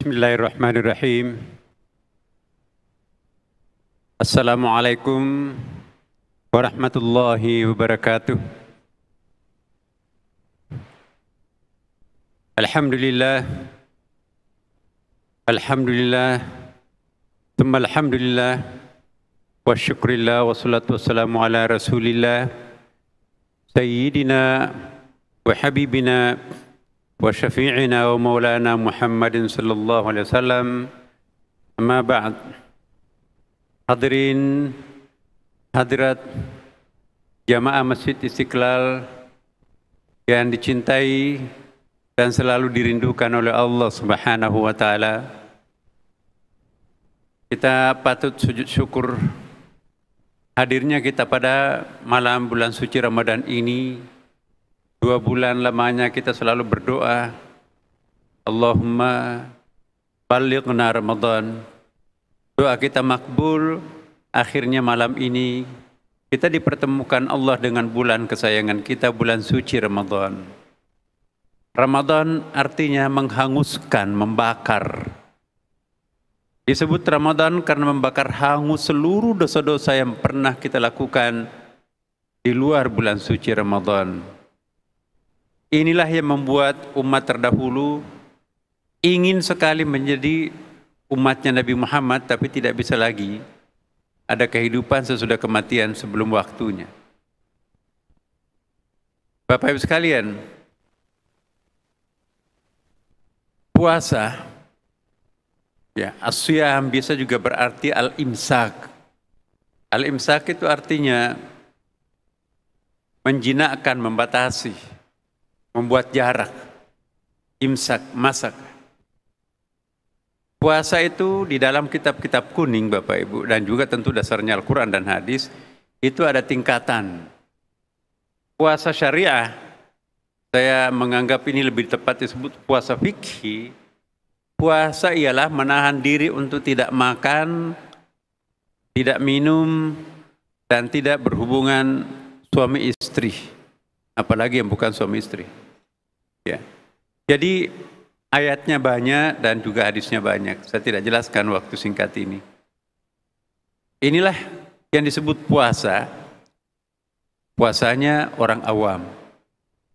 Bismillahirrahmanirrahim. Assalamualaikum warahmatullahi wabarakatuh. Alhamdulillah. Alhamdulillah. Tsumma alhamdulillah. Wa syukrillah wassalatu wassalamu ala rasulillah. Sayyidina wa habibina wa syafi'ina wa maulana Muhammadin sallallahu alaihi wasallam. Amma ba'd. Hadirin hadirat jamaah Masjid Istiqlal yang dicintai dan selalu dirindukan oleh Allah Subhanahu wa taala. Kita patut sujud syukur hadirnya kita pada malam bulan suci Ramadan ini. 2 bulan lamanya kita selalu berdoa, Allahumma ballighna Ramadan. Doa kita makbul. Akhirnya malam ini kita dipertemukan Allah dengan bulan kesayangan kita, bulan suci Ramadan. Ramadan artinya menghanguskan, membakar. Disebut Ramadan karena membakar hangus seluruh dosa-dosa yang pernah kita lakukan di luar bulan suci Ramadan. Inilah yang membuat umat terdahulu ingin sekali menjadi umatnya Nabi Muhammad, tapi tidak bisa lagi. Ada kehidupan sesudah kematian sebelum waktunya. Bapak Ibu sekalian, puasa, ya, as-siyam biasa juga berarti al-imsak. Al-imsak itu artinya menjinakkan, membatasi, membuat jarak. Imsak, masak. Puasa itu di dalam kitab-kitab kuning Bapak Ibu, dan juga tentu dasarnya Al-Quran dan hadis, itu ada tingkatan. Puasa syariah, saya menganggap ini lebih tepat disebut puasa fikih. Puasa ialah menahan diri untuk tidak makan, tidak minum, dan tidak berhubungan suami istri. Apalagi yang bukan suami istri. Ya. Jadi ayatnya banyak dan juga hadisnya banyak. Saya tidak jelaskan waktu singkat ini. Inilah yang disebut puasa. Puasanya orang awam.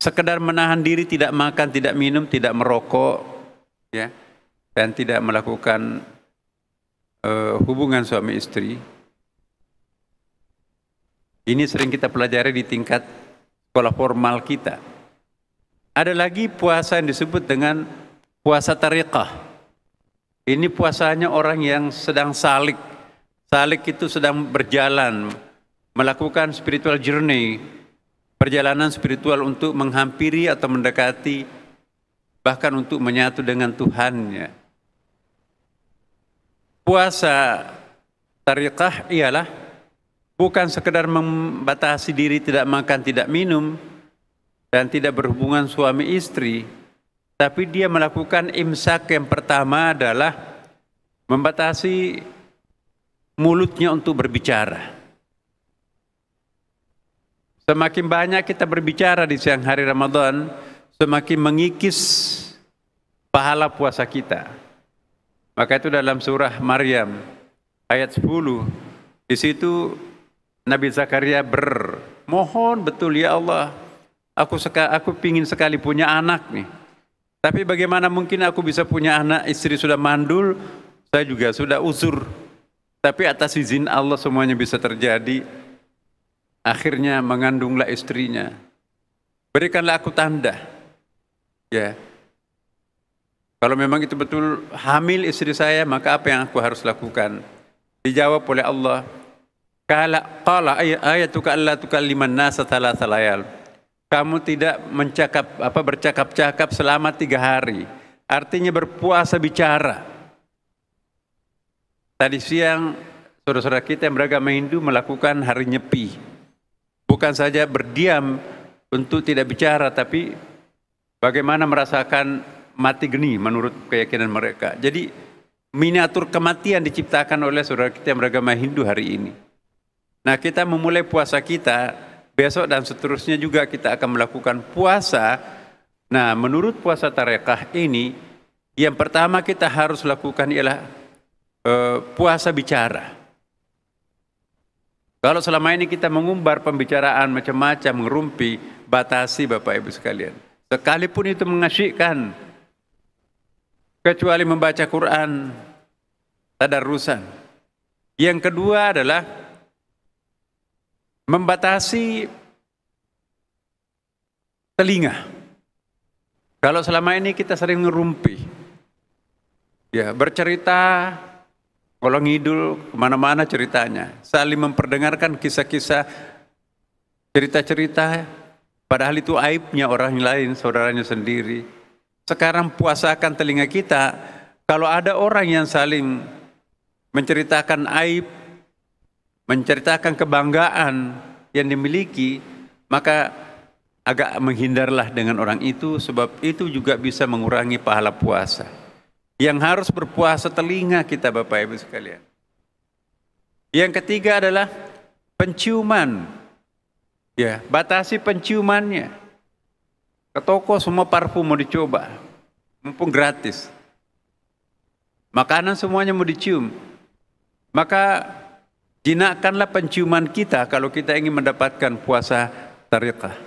Sekedar menahan diri, tidak makan, tidak minum, tidak merokok, ya, dan tidak melakukan hubungan suami istri. Ini sering kita pelajari di tingkat sekolah formal kita. Ada lagi puasa yang disebut dengan puasa tariqah. Ini puasanya orang yang sedang salik. Salik itu sedang berjalan, melakukan spiritual journey, perjalanan spiritual untuk menghampiri atau mendekati, bahkan untuk menyatu dengan Tuhannya. Puasa tariqah ialah bukan sekedar membatasi diri, tidak makan, tidak minum, dan tidak berhubungan suami istri, tapi dia melakukan imsak. Yang pertama adalah membatasi mulutnya untuk berbicara. Semakin banyak kita berbicara di siang hari Ramadan, semakin mengikis pahala puasa kita. Maka itu dalam surah Maryam ayat 10, di situ Nabi Zakaria bermohon betul, ya Allah, aku pingin sekali punya anak nih. Tapi bagaimana mungkin aku bisa punya anak, istri sudah mandul, saya juga sudah uzur. Tapi atas izin Allah semuanya bisa terjadi. Akhirnya mengandunglah istrinya. Berikanlah aku tanda. Ya. Kalau memang itu betul hamil istri saya, maka apa yang aku harus lakukan? Dijawab oleh Allah, qala ayatuka alla tukalliman nasa thalatha layal. Kamu tidak bercakap-cakap selama 3 hari. Artinya berpuasa bicara. Tadi siang saudara-saudara kita yang beragama Hindu melakukan hari nyepi. Bukan saja berdiam untuk tidak bicara, tapi bagaimana merasakan mati geni menurut keyakinan mereka. Jadi miniatur kematian diciptakan oleh saudara kita yang beragama Hindu hari ini. Nah, kita memulai puasa kita. Besok dan seterusnya juga kita akan melakukan puasa. Nah, menurut puasa tariqah ini, Yang pertama kita harus lakukan ialah puasa bicara. Kalau selama ini kita mengumbar pembicaraan macam-macam, mengerumpi, batasi Bapak Ibu sekalian. Sekalipun itu mengasyikkan, kecuali membaca Quran, tadarusan. Yang kedua adalah membatasi telinga. Kalau selama ini kita sering ngerumpi, ya bercerita, kalau ngidul kemana-mana ceritanya, saling memperdengarkan kisah-kisah, cerita-cerita, padahal itu aibnya orang lain, saudaranya sendiri. Sekarang puasakan telinga kita, kalau ada orang yang saling menceritakan aib, menceritakan kebanggaan yang dimiliki, maka agak menghindarlah dengan orang itu, sebab itu juga bisa mengurangi pahala puasa. Yang harus berpuasa telinga kita Bapak Ibu sekalian. Yang ketiga adalah penciuman. Ya, batasi penciumannya. Ke toko semua parfum mau dicoba, mumpung gratis. Makanan semuanya mau dicium. Maka jinakkanlah penciuman kita kalau kita ingin mendapatkan puasa tariqah.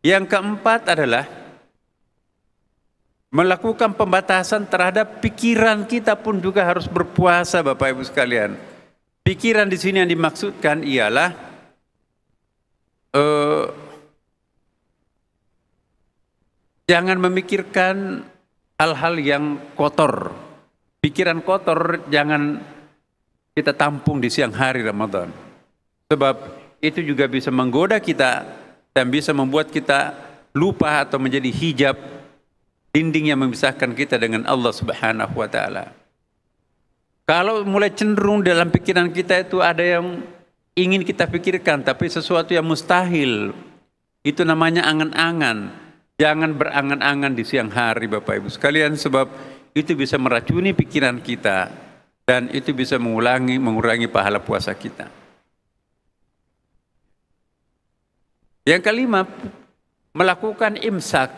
Yang keempat adalah melakukan pembatasan terhadap pikiran kita pun juga harus berpuasa Bapak Ibu sekalian. Pikiran di sini yang dimaksudkan ialah jangan memikirkan hal-hal yang kotor. Pikiran kotor jangan kita tampung di siang hari Ramadan. Sebab itu juga bisa menggoda kita dan bisa membuat kita lupa atau menjadi hijab, dinding yang memisahkan kita dengan Allah Subhanahu wa Ta'ala. Kalau mulai cenderung dalam pikiran kita itu ada yang ingin kita pikirkan, tapi sesuatu yang mustahil, itu namanya angan-angan. Jangan berangan-angan di siang hari Bapak Ibu sekalian, sebab itu bisa meracuni pikiran kita dan itu bisa mengurangi pahala puasa kita. Yang kelima, melakukan imsak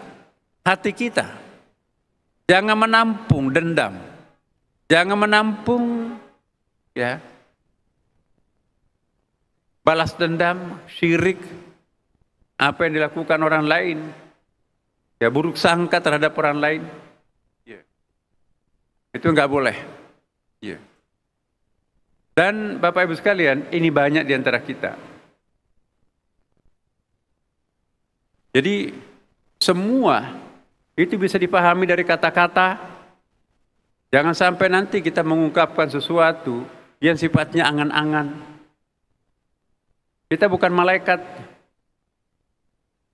hati kita. Jangan menampung dendam. Jangan menampung ya balas dendam, syirik, apa yang dilakukan orang lain. Ya buruk sangka terhadap orang lain. Ya. Itu enggak boleh. Ya. Dan Bapak Ibu sekalian, ini banyak di antara kita. Jadi semua itu bisa dipahami dari kata-kata. Jangan sampai nanti kita mengungkapkan sesuatu yang sifatnya angan-angan. Kita bukan malaikat.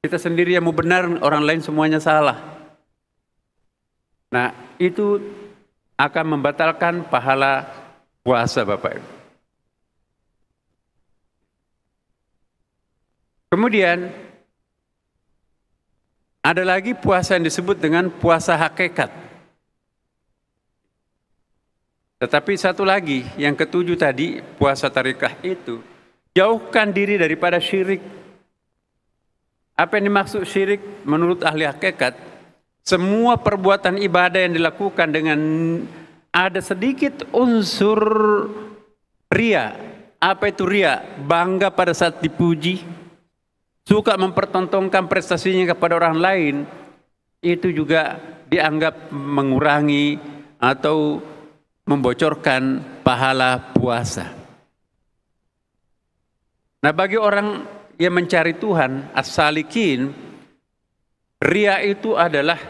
Kita sendiri yang mau benar, orang lain semuanya salah. Nah, itu akan membatalkan pahala puasa Bapak Ibu. Kemudian ada lagi puasa yang disebut dengan puasa hakikat. Tetapi satu lagi, yang ketujuh tadi, puasa tarikah itu, jauhkan diri daripada syirik. Apa yang dimaksud syirik menurut ahli hakikat? Semua perbuatan ibadah yang dilakukan dengan ada sedikit unsur ria. Apa itu ria? Bangga pada saat dipuji, suka mempertontonkan prestasinya kepada orang lain, itu juga dianggap mengurangi atau membocorkan pahala puasa. Nah, bagi orang yang mencari Tuhan, as-salikin, ria itu adalah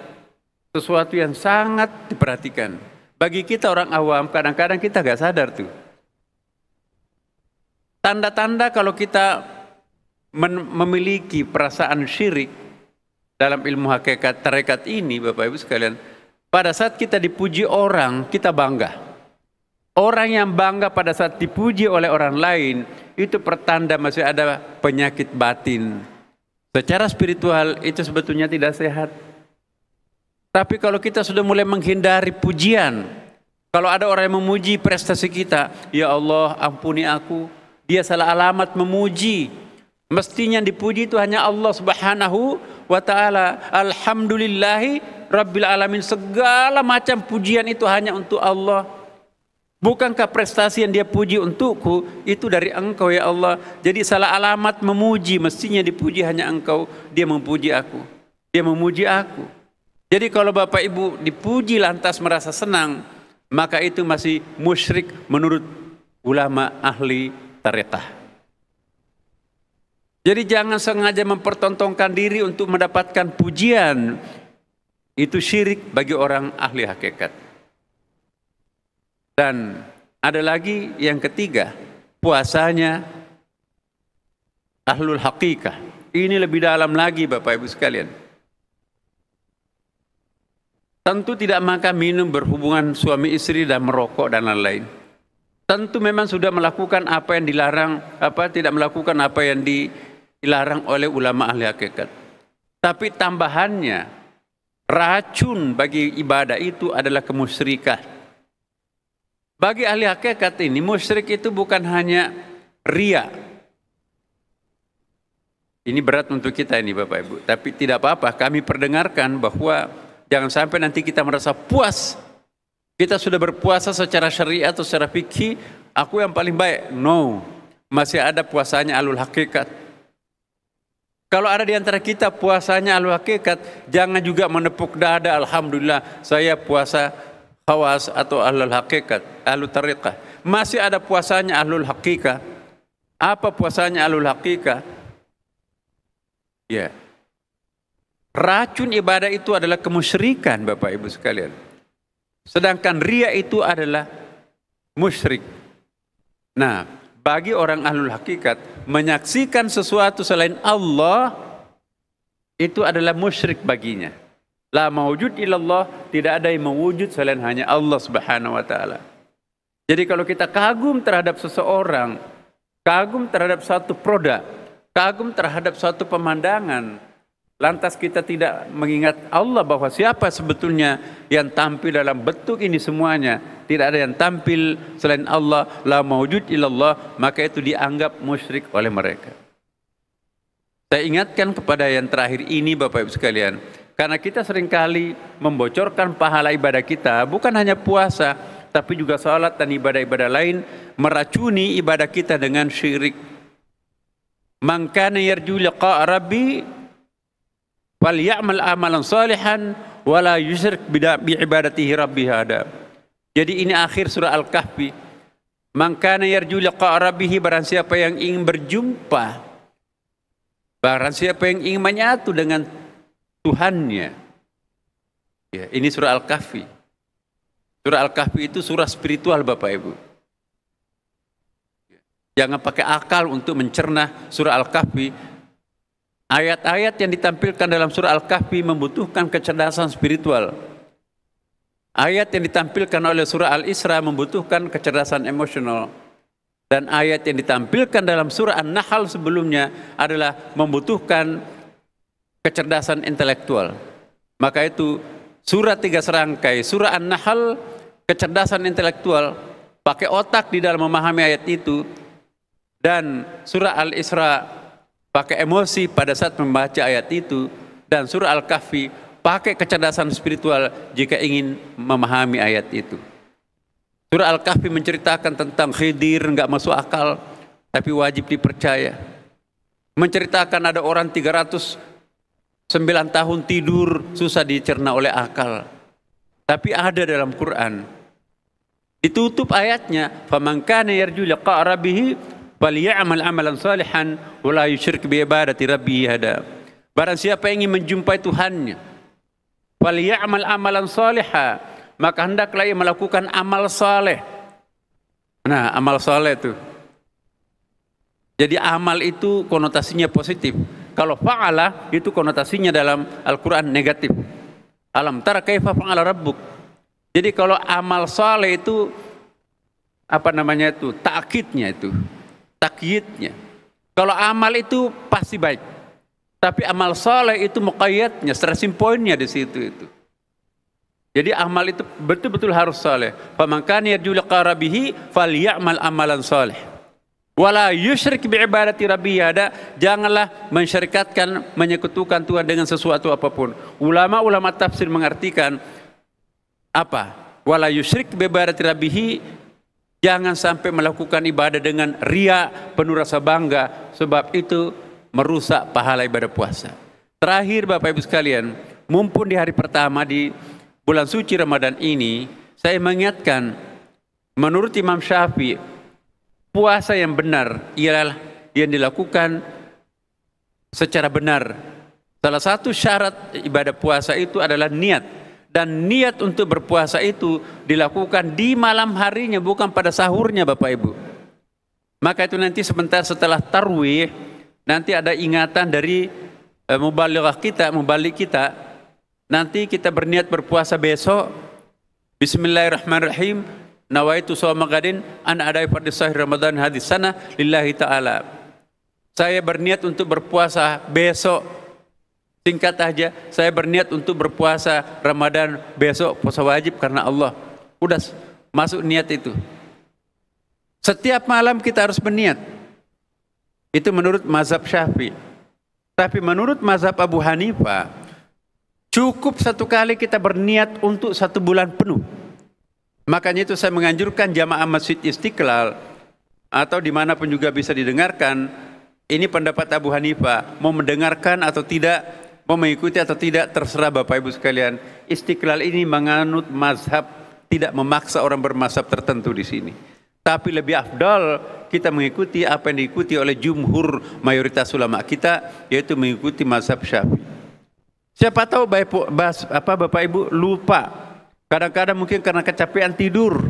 sesuatu yang sangat diperhatikan. Bagi kita orang awam, kadang-kadang kita gak sadar tuh. Tanda-tanda kalau kita memiliki perasaan syirik dalam ilmu hakikat tarekat ini, Bapak Ibu sekalian, pada saat kita dipuji orang, kita bangga. Orang yang bangga pada saat dipuji oleh orang lain, itu pertanda masih ada penyakit batin. Secara spiritual itu sebetulnya tidak sehat. Tapi kalau kita sudah mulai menghindari pujian, kalau ada orang yang memuji prestasi kita, ya Allah ampuni aku, dia salah alamat memuji. Mestinya yang dipuji itu hanya Allah Subhanahu wa Ta'ala. Alhamdulillahi Rabbil Alamin, segala macam pujian itu hanya untuk Allah. Bukankah prestasi yang dia puji untukku itu dari engkau ya Allah? Jadi salah alamat memuji, mestinya dipuji hanya engkau. Dia memuji aku, dia memuji aku. Jadi kalau Bapak Ibu dipuji lantas merasa senang, maka itu masih musyrik menurut ulama ahli tarekat. Jadi jangan sengaja mempertontonkan diri untuk mendapatkan pujian. Itu syirik bagi orang ahli hakikat. Dan ada lagi yang ketiga, puasanya ahlul hakikah. Ini lebih dalam lagi Bapak Ibu sekalian. Tentu tidak makan minum, berhubungan suami istri dan merokok dan lain-lain. Tentu memang sudah melakukan apa yang dilarang, tidak melakukan apa yang dilarang oleh ulama ahli hakikat. Tapi tambahannya, racun bagi ibadah itu adalah kemusyrikan. Bagi ahli hakikat ini, musyrik itu bukan hanya riya. Ini berat untuk kita ini Bapak Ibu. Tapi tidak apa-apa, kami perdengarkan bahwa jangan sampai nanti kita merasa puas. Kita sudah berpuasa secara syariat atau secara fikih, aku yang paling baik. No, masih ada puasanya ahlul hakikat. Kalau ada di antara kita puasanya ahlul hakikat, jangan juga menepuk dada, alhamdulillah saya puasa khawas atau ahlul hakikat, ahlul tariqah. Masih ada puasanya ahlul hakikat. Apa puasanya ahlul hakikat? Ya. Racun ibadah itu adalah kemusyrikan Bapak Ibu sekalian. Sedangkan riya itu adalah musyrik. Nah, bagi orang ahlul hakikat, menyaksikan sesuatu selain Allah itu adalah musyrik baginya. La mawjud illallah, tidak ada yang mewujud selain hanya Allah Subhanahu wa taala. Jadi kalau kita kagum terhadap seseorang, kagum terhadap satu produk, kagum terhadap suatu pemandangan, lantas kita tidak mengingat Allah bahwa siapa sebetulnya yang tampil dalam bentuk ini semuanya, tidak ada yang tampil selain Allah, la mawjud illallah, maka itu dianggap musyrik oleh mereka. Saya ingatkan kepada yang terakhir ini Bapak Ibu sekalian, karena kita seringkali membocorkan pahala ibadah kita, bukan hanya puasa, tapi juga salat dan ibadah-ibadah lain, meracuni ibadah kita dengan syirik. Man kana yarju liqa rabbi falyamal amalan salihan wala yusyrik bi ibadatihi rabbi hada. Jadi ini akhir surah Al-Kahfi. Man kana yarju liqa rabbih, barang siapa yang ingin berjumpa, barang siapa yang ingin menyatu dengan Tuhannya. Ya, ini surah Al-Kahfi. Surah Al-Kahfi itu surah spiritual Bapak Ibu. Jangan pakai akal untuk mencerna surah Al-Kahfi. Ayat-ayat yang ditampilkan dalam surah Al-Kahfi membutuhkan kecerdasan spiritual. Ayat yang ditampilkan oleh surah Al-Isra membutuhkan kecerdasan emosional. Dan ayat yang ditampilkan dalam surah An-Nahl sebelumnya adalah membutuhkan kecerdasan intelektual. Maka itu surah 3 serangkai, surah An-Nahl kecerdasan intelektual, pakai otak di dalam memahami ayat itu, dan surah Al-Isra pakai emosi pada saat membaca ayat itu, dan surah Al-Kahfi pakai kecerdasan spiritual jika ingin memahami ayat itu. Surah Al-Kahfi menceritakan tentang Khidir, enggak masuk akal tapi wajib dipercaya. Menceritakan ada orang 309 tahun tidur, susah dicerna oleh akal. Tapi ada dalam Quran. Ditutup ayatnya, "Faman kana yarju liqa rabbih falyamal amalan salihan wa la yusyrik bi ibadati rabbih hada." Barang siapa yang ingin menjumpai Tuhannya, falyamal amalan salihah, maka hendaklah ia melakukan amal saleh. Nah, amal saleh itu. Jadi amal itu konotasinya positif. Kalau fa'ala itu konotasinya dalam Al-Quran negatif. Alam tara kaifa fa'ala rabbuk. Jadi kalau amal saleh itu apa namanya itu? Ta'kidnya itu. Takyidnya. Kalau amal itu pasti baik. Tapi amal saleh itu muqayyadnya, stressing pointnya di situ itu. Jadi amal itu betul-betul harus saleh. Faman kana yarju liqa rabbih falyamal amalan saleh. Wala yusyrik bi'ibadati rabbih, janganlah mensyirikatkan, menyekutukan Tuhan dengan sesuatu apapun. Ulama-ulama tafsir mengartikan apa? Wala yusyrik bi'ibadati rabbih, jangan sampai melakukan ibadah dengan ria, penuh rasa bangga, sebab itu merusak pahala ibadah puasa. Terakhir Bapak Ibu sekalian, mumpun di hari pertama di bulan suci Ramadan ini, saya mengingatkan, menurut Imam Syafi'i, puasa yang benar ialah yang dilakukan secara benar. Salah satu syarat ibadah puasa itu adalah niat. Dan niat untuk berpuasa itu dilakukan di malam harinya, bukan pada sahurnya Bapak Ibu. Maka itu nanti sebentar setelah tarwih, nanti ada ingatan dari mubalik kita. Nanti kita berniat berpuasa besok. Bismillahirrahmanirrahim. Nawaitu shawma ghadin an adai fardhi sahri Ramadan hadis sana lillahi ta'ala. Saya berniat untuk berpuasa besok. Singkat aja, saya berniat untuk berpuasa Ramadan besok, puasa wajib karena Allah. Udah masuk niat itu. Setiap malam kita harus berniat. Itu menurut mazhab Syafi'i. Tapi menurut mazhab Abu Hanifah, cukup satu kali kita berniat untuk 1 bulan penuh. Makanya itu saya menganjurkan jamaah Masjid Istiqlal atau dimanapun juga bisa didengarkan. Ini pendapat Abu Hanifah. Mau mendengarkan atau tidak, mau mengikuti atau tidak, terserah Bapak Ibu sekalian. Istiqlal ini menganut mazhab, tidak memaksa orang bermazhab tertentu di sini. Tapi lebih afdal kita mengikuti apa yang diikuti oleh jumhur mayoritas ulama kita, yaitu mengikuti mazhab Syafi'i. Siapa tahu Bapak Ibu lupa. Kadang-kadang mungkin karena kecapean tidur,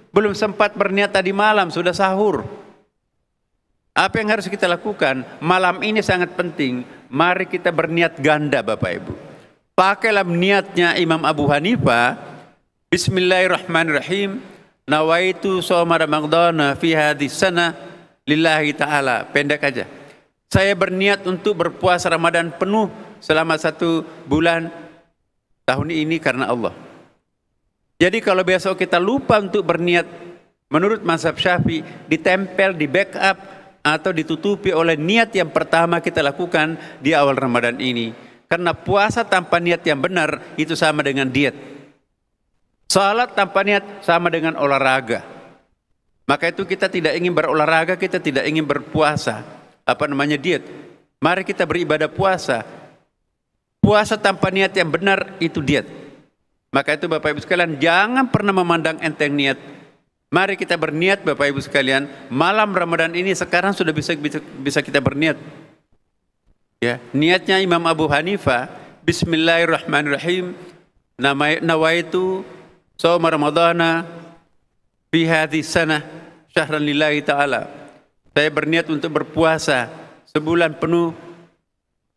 belum sempat berniat tadi malam, sudah sahur. Apa yang harus kita lakukan? Malam ini sangat penting. Mari kita berniat ganda Bapak Ibu. Pakailah niatnya Imam Abu Hanifah. Bismillahirrahmanirrahim. Nawaitu shawma Ramadhana fi hadis sana lillahi ta'ala. Pendek aja. Saya berniat untuk berpuasa Ramadan penuh selama 1 bulan tahun ini karena Allah. Jadi kalau besok kita lupa untuk berniat, menurut mazhab Syafi'i, ditempel, di backup atau ditutupi oleh niat yang pertama kita lakukan di awal Ramadan ini. Karena puasa tanpa niat yang benar itu sama dengan diet. Salat tanpa niat sama dengan olahraga. Maka itu kita tidak ingin berolahraga, kita tidak ingin berpuasa. Diet. Mari kita beribadah puasa. Puasa tanpa niat yang benar itu diet. Maka itu Bapak Ibu sekalian, jangan pernah memandang enteng niat. Mari kita berniat Bapak Ibu sekalian, malam Ramadan ini sekarang sudah bisa kita berniat. Ya, niatnya Imam Abu Hanifah, Bismillahirrahmanirrahim, nawaitu shawma Ramadhana fi hadhihi sanah syahran lillahi ta'ala. Saya berniat untuk berpuasa sebulan penuh,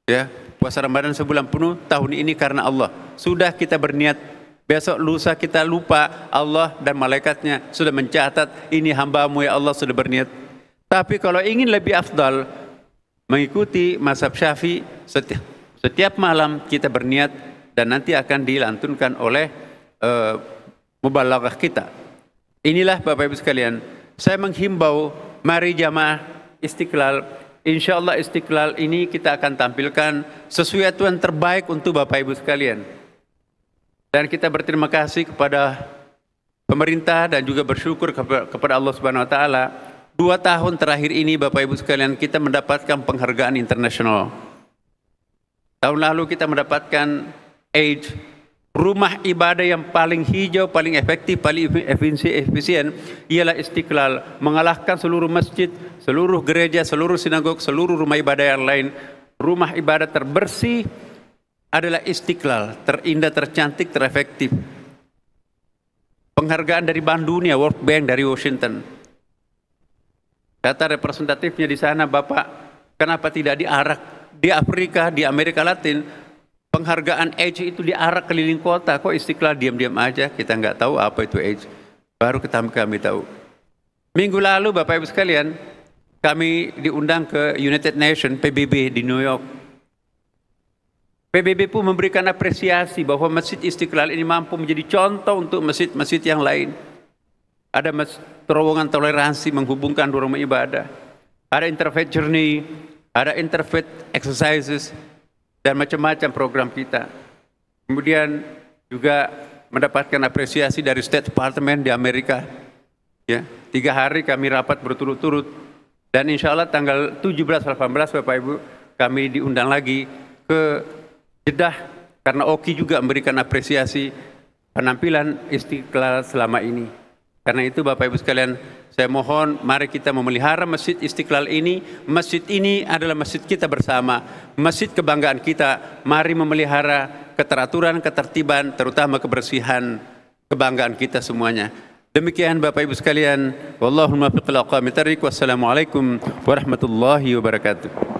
ya, puasa Ramadan sebulan penuh tahun ini karena Allah. Sudah kita berniat. Besok lusa kita lupa, Allah dan malaikatnya sudah mencatat, ini hamba-Mu ya Allah sudah berniat. Tapi kalau ingin lebih afdal, mengikuti mazhab Syafi'i, setiap malam kita berniat dan nanti akan dilantunkan oleh mubalaghah kita. Inilah Bapak Ibu sekalian, saya menghimbau, mari jamaah Istiqlal, insya Allah Istiqlal ini kita akan tampilkan sesuatu yang terbaik untuk Bapak Ibu sekalian. Dan kita berterima kasih kepada pemerintah dan juga bersyukur kepada Allah Subhanahu wa taala. 2 tahun terakhir ini Bapak Ibu sekalian kita mendapatkan penghargaan internasional. Tahun lalu kita mendapatkan AIDS, rumah ibadah yang paling hijau, paling efektif, paling efisien ialah Istiqlal, mengalahkan seluruh masjid, seluruh gereja, seluruh sinagog, seluruh rumah ibadah yang lain. Rumah ibadah terbersih adalah Istiqlal, terindah, tercantik, terefektif. Penghargaan dari Bank Dunia, World Bank dari Washington. Kata representatifnya di sana, Bapak, kenapa tidak diarak di Afrika, di Amerika Latin? Penghargaan AIDS itu diarak keliling kota. Kok Istiqlal diam-diam aja? Kita nggak tahu apa itu AIDS. Baru kami tahu. Minggu lalu, Bapak Ibu sekalian, kami diundang ke United Nations, PBB di New York. PBB pun memberikan apresiasi bahwa Masjid Istiqlal ini mampu menjadi contoh untuk masjid-masjid yang lain. Ada terowongan toleransi menghubungkan dua rumah ibadah. ada interfaith journey, ada interfaith exercises, dan macam-macam program kita. Kemudian juga mendapatkan apresiasi dari State Department di Amerika. Ya, 3 hari kami rapat berturut-turut, dan insya Allah tanggal 17-18 Bapak Ibu kami diundang lagi ke Jeddah, karena Oki juga memberikan apresiasi penampilan Istiqlal selama ini. Karena itu Bapak Ibu sekalian, saya mohon mari kita memelihara Masjid Istiqlal ini. Masjid ini adalah masjid kita bersama, masjid kebanggaan kita. Mari memelihara keteraturan, ketertiban, terutama kebersihan, kebanggaan kita semuanya. Demikian Bapak Ibu sekalian, wallahul muwaffiq ila aqwamit thariq. Wassalamualaikum warahmatullahi wabarakatuh.